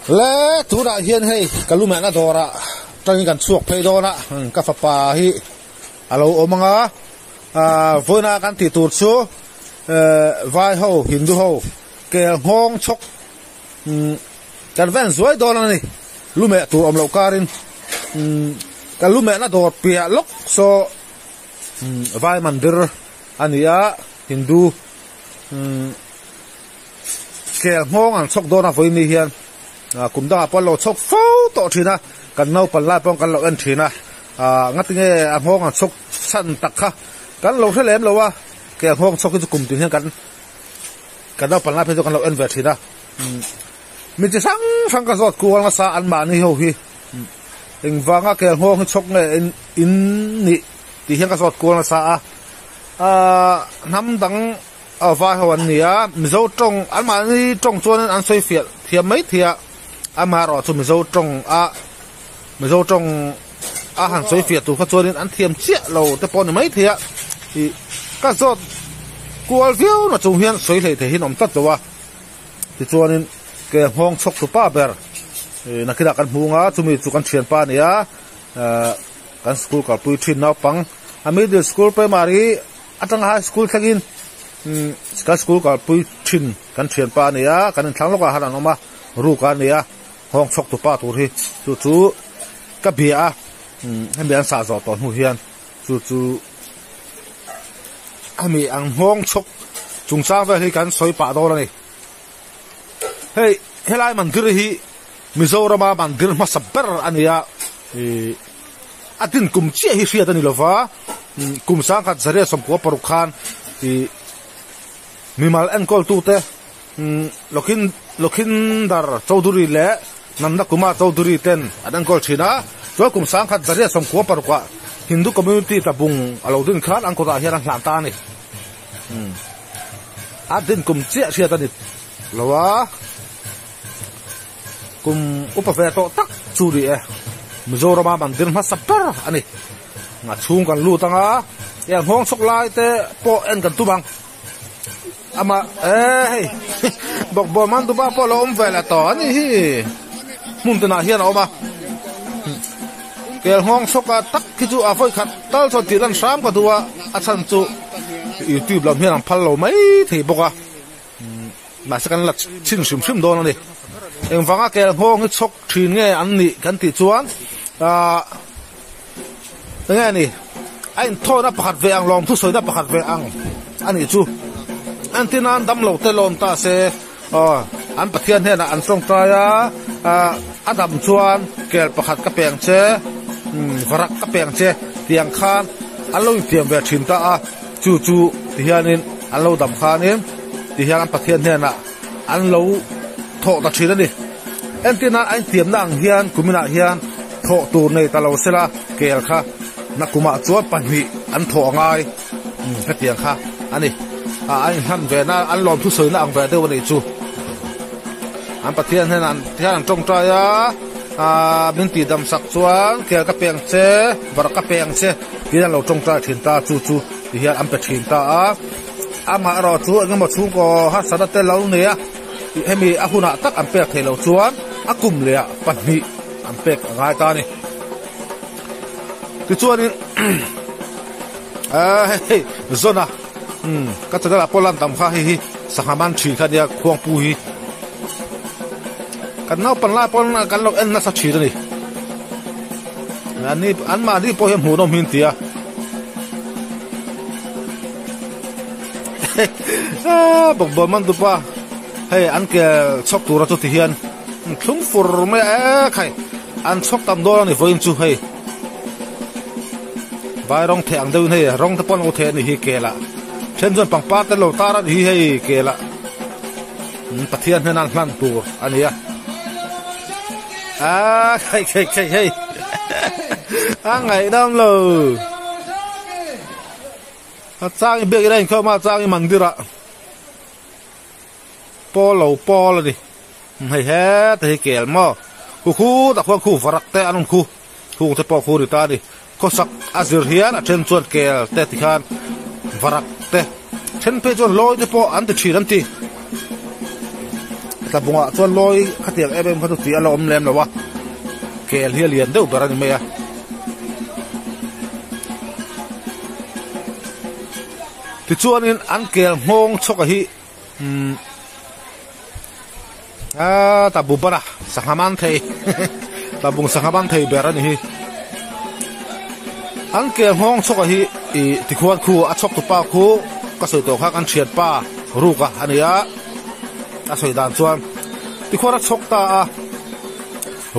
lẽ chú đã hiền hay cái lúc mẹ nó đồ ra trong những suộc thấy đó nè các phật bà hi alo ôm ngã với na căn thị tụt số vai hậu Hindu hậu cái hong chốc cái ven dưới đó này lúc mẹ tụt lậu karin cái lúc mẹ nó đồ bịa lốc so vai mandir ania Hindu cái hong ăn chốc đó là với mi hiền cũng đã bắt đầu chốc pháo tổ thì naกันเราปัลลาป้องกันเราเอ็นทีนะงัดเงี้ยห้องชกสั้นตักค่ะกันเราเท่าเล่มเราว่าแกห้องชกที่กลุ่มถึงกันเราปัลลาเพื่อกันเราเอ็นเวทีนะมีจะสังกระสอบกวนมาสาอันบานี่เขาฮีเองฟังว่าแกห้องชกเนี่ยอินนี่ที่เห็นกระสอบกวนมาสาน้ำดังฟ้าหวันเนี่ยมิโซจงอันมานี่จงชวนอันสวยเฟียเทียมไม่เทียอันมารอชมมิโซจงมิโซจงอาหารสวยเฟียตัวข้าชวนอันเทียมเชี่ยเราแต่ปนไม่เทียที่กระสอบกวนเฟี้ยวนะจงเฮียนสวยเลยแต่เห็นอมตัดตัวที่ชวนแกห้องชกตัวป้าเบอร์นักกีฬากันหูงาจุมีจุกันเชียนป้าเนี่ยกันสกูลกับปุยทินน้าปังอามิดสกูลไปมารีอาจารย์ไฮสกูลทั้งอินกันสกูลกับปุยทินกันเชียนป้าเนี่ยกันทั้งโลกอาหารออกมารู้กันเนี่ยห้องชกตัวป้าตัวที่จู่ๆก็เบียให้เบียสาจอตอนหูเฮียนจู่ๆให้มีอังห้องชกจุงสร้างไว้ให้กันสวยป่าตัวนี่เฮ้ยเฮลัยมันดิร์ฮีมิโซรามามันดิร์มาสับเบอร์อันนี้อาทิตย์กุมเชี่ยฮิเฟียตันนี่หรอวะกุมสร้างขัดเสรีสมควรปรุขานมีมาเอ็นกอลตูเตlokin dar chaudhuri le namna kuma chaudhuri ten adan kol china so kum sang khat zaria som ko par kwa Hindu community ta bung alodin khan ang ko da hian hlan ta ni adin kum che sia ta ni lawa kum upafe to tak churi Mizorama mandir ma sapar ani nga chung kan lu tanga yang hong sok lai te po en kan tu bang ama bok bo man tu ba po lo vela to ani hi mun tana hian oma kel hong soka tak ki chu a foi khat tal so tiran sam ka duwa a chan chu YouTube lam hian phal lo mai thei boka ma sakan la chin sim don ani eng wanga kel hong hi chok thin nge an ni kan ti chuan nge ni ain thona pakhat ve ang lom thu soina pakhat ve ang ani chu antinan dam lo te lom ta se an pathian hena an song ta ya adam chuan kel pakhat ka peng che varak ka peng che tiang khan an lo tiam ve thin ta chu hianin an lo dam khanin ti hian an pathian hena an lo tho ta thin ani antinan an tiam nang hian kumina hian tho tur nei ta lo sela kel kha nakuma chuan panhi an tho ngai ka tiang kha ani anh han về na anh lòm thu sới na anh về đâu vậy chú anh bắt thiên hay là thiên trong trai bên tì đầm sặc chuan kia các bèn xe và các bèn xe kia là trong trai thiên ta chú thì hiện anh bắt thiên ta mà rồi chú anh mà chú có hát sát tết lâu nè hay mi anh huna tắc anh bèn thấy lâu chuan anh cùng lẹ bắt mi anh bèn ngay ta này cái chuan hey zonaก็จะได้รับพลังตามข้าให้สหมันฉีกันเนี่ยควงปูฮีกันน่าปันไล่ปนกันเราเอ็นน่าสักฉีดนี่อันนี้อันมาที่พอเห็นหูน้องมินเตียบอกบ่มันตัวป้าให้อันแกชกตัวเราจุดที่เฮียนทุ่งฝุ่นไม่ใครอันชกตามโดนนี่ไฟจูให้ใบร้องแทงเดินให้ร้องตะปนโอเทนี่ฮีเกละเช่นส่วนปังปาตะโลตาระที่ให้เกละปะเทียนให้นั่งนั่นปูอันนี้ใครไงดำเลยจ้างเบี้ยได้เข้ามาจ้างมันดิระปอเหลาปอเลยดิให้แฮ่แต่ให้เกลมั่วคู่แต่ความคู่ฝรั่งแต่อันนั้นคู่จะปอคู่ดิตาดิก็สักอาซิเรียนเช่นส่วนเกลแต่ที่ขันฝรั่งแต่เช่นเพจวนลอยจะพออันติชีนันที ta bunga chuan loi khatiang em phatu ti alo om lem lawa kel hi lian deuh ber ani mai a ti chuan in an kel ngong chok a hi ta bubara sangaman thei ta bung sangaman thei ber ani hi an kel ngong chok a hi ti khuan khu a chok tu pa khu ka soi to kha kan thiat pa ruka ania a soi dan chuan ti khora chok ta a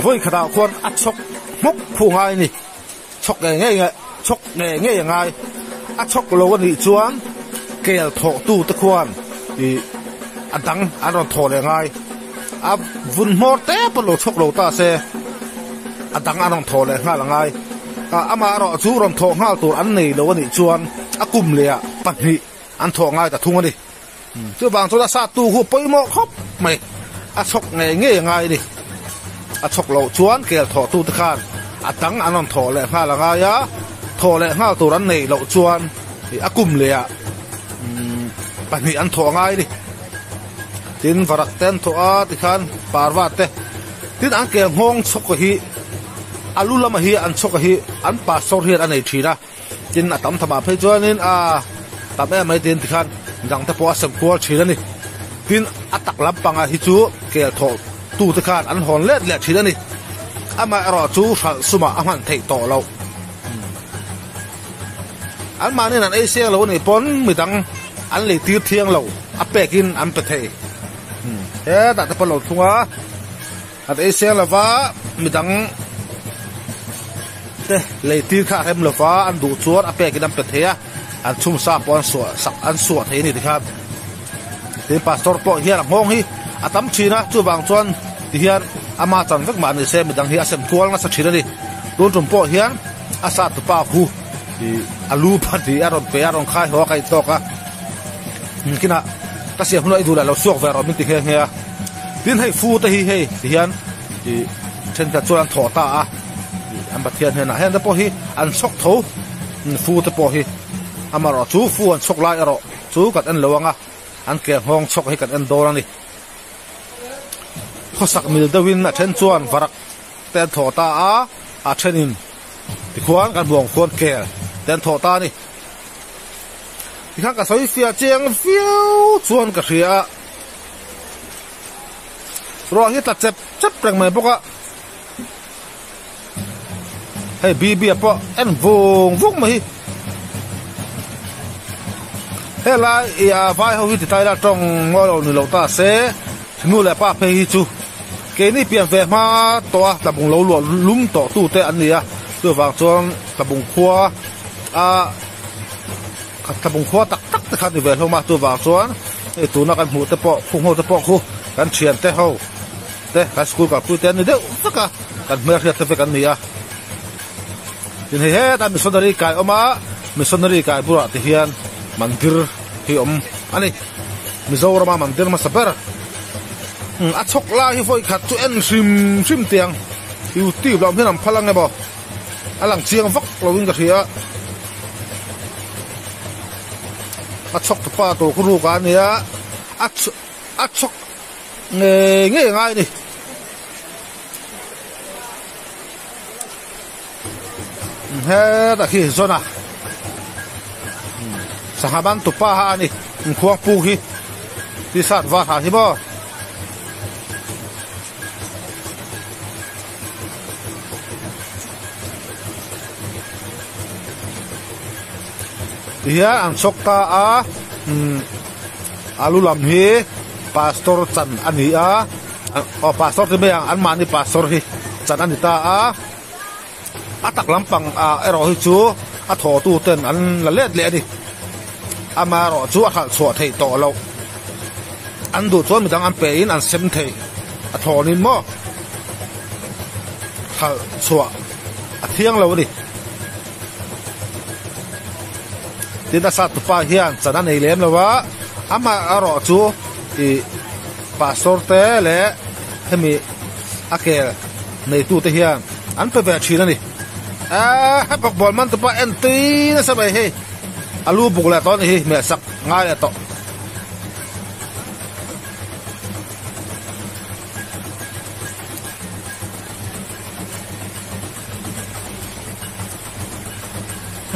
voi khada khon a chok mok phu ngai ni chok nge ngai a chok lo ni chuan kel tho tu te khwan i adang aron tho le ngai a vun mor te polo chok lo ta se adang aron tho le nga la ngai ama ro chu rom tho ngal tur an nei lo ni chuan akum le a pani an tho ngai ta thung ani chu bang chu da sa tu hu poimo khop mai a chok nge ngai ni a chok lo chuan kel tho tu te khan adang aron tho le nga la ngai ya tho le nga tur an nei lo chuan akum le a pani an tho ngai ni tin varak ten tho a ti khan parwa te tin an ke ngong chok hi alu lama hi an chok hi an pa sor hi an nei thina tin atam thama phei chuanin tam em mai tin ti khan dang te po asam ko thina ni tin atak lam panga hi chu kel tho tu te khan an hon let thina ni ama ro chu suma aman thei to lo an manin an ei seng lo ni pon midang an le tir thiang lo a pekin an pe thei ta te palo thunga at ei seng lova midang te le tir kha hem lova an du chuan a pekin an pe theia an chum sa pon so sak an suat thei ni tikhat te pastor po hian ngong hi atam china chu bang chuan ti hian ama chan vek ma ni se midang hi asem kual na sa thina ni don tum po hian asa tu pa hu alu phati aron pe aron khai ho kai to ka kina ta sia hunai du la lo sok ver min ti he nge tin hei fu ta hi hei ti hian chen ta chuan tho ta a an ba thian hena hen ta po hi an sok tho fu ta po hi amaro chu fu an sok lai ro chu kat an lowanga an ke hong sok hi kat an dor ani khosak mil dawin na chen chuan varak ten tho ta a thenin ti khuan kan buang khon ke ten tho ta ni ti kha ka soi fia cheng fiu chuan ka ria ro hi ta chep reng mai boka hey bi po en vung mai he la ya vai ho hi ti tai la tong ngolo ni lo ta se nu le pa pe hi chu ke ni pian ve ma to ta bung lo lum to tu te an nia tu wang chuan ta bung khua ta bung khua tak te khat ni ve ho ma tu wang chuan e tu na kan mu te po phung ho te po khu kan thian te ho te ka school ka pu te ni deu taka kan mer hiat te ve kan nia tin he ta missionary kai oma missionary kai bura ti hian mandir hi ani Mizoram mandir ma saber a chok la hi foi khat chu en sim tiang yu ti blam hian phalang ne bo alang chiang vak lovin ka thia a chok pa to ku ru ka nia a chok nge ngai ni he da khi zona sahaban tu pa ha ni khuang pu hi ti sat va ha hi bo dia ang sokta alu lam hi pastor chan ani pastor te me an mani pastor hi chan ani ta atak lampang ero hi chu a tho tu ten an la let le ni ama ro chu a khal chho thei to lo an du chuan midang an pe in an sem thei a tho nin mo khal chho a thiang lo ni tin ta sat pa hian chana nei lem lawa ama aro chu pastor te le hemi akel nei tu te hian an pe ve thina ni ha bak bol man pa en ti na sabai he alu buk la to ni hi me sak ngai to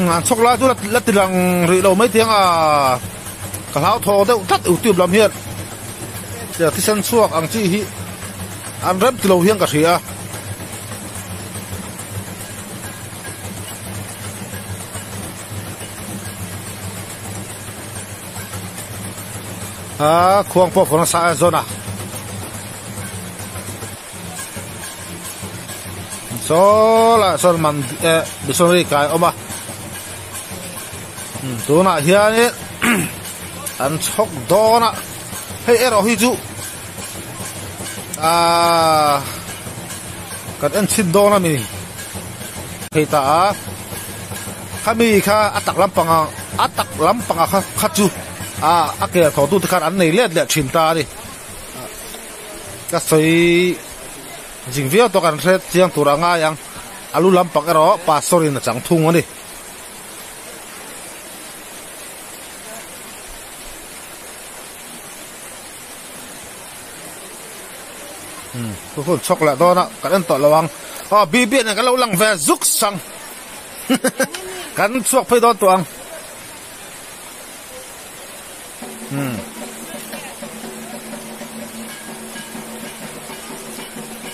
ngàn chốc lá chú là từ lăng rì lâu mấy tiếng cả tháo thô đâu thắt ưu tiệp làm hiện giờ thì sân suộc ăn chi hi ăn rớp từ lâu hiên cả thìa khuang po phone sa zona so la son man bisori kai oma tu na hian ni an chok dona hei ero hi chu kan en chin dona mi hei ta khami kha atak lampanga kha chu kìa thổ tu khăn ăn này liệt chìm ta đi các sợi dinh viết tôi cần sẽ chiang tu ra ngay yang alu lam pak ero pasori na chẳng thung đi tôi chọc lại đó nè cái anh tọt lawang bi bi này cái lâu lăng về rút sang cái chuộc phải đó tuang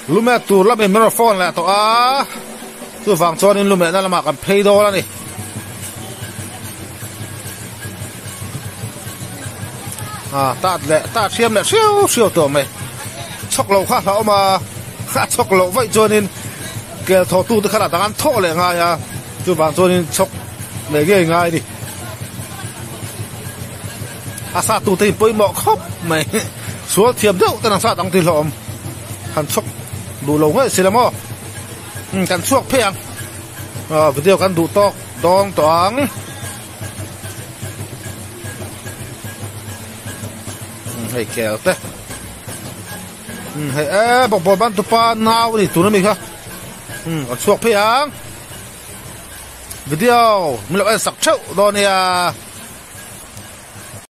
lume tu la me microphone la to tu vang chon in lume na lama kan phei do la ni ta thiam le siêu to me chok lo kha la ma kha chok lo vai chon in ke tho tu te khana dangan tho le nga ya tu vang chon in chok me ge ngai đi sa tu te poi mo khop mai số thiam đâu ta sa dang ti lom han chok đủ lâu hết xí lắm ô cần chuộc phèn video cần đủ to đong toang hay kéo thế hay bọc bọc ban tu pa nào đi tu nó mình ha chuộc phèn video mình lại sặc chậu đó nè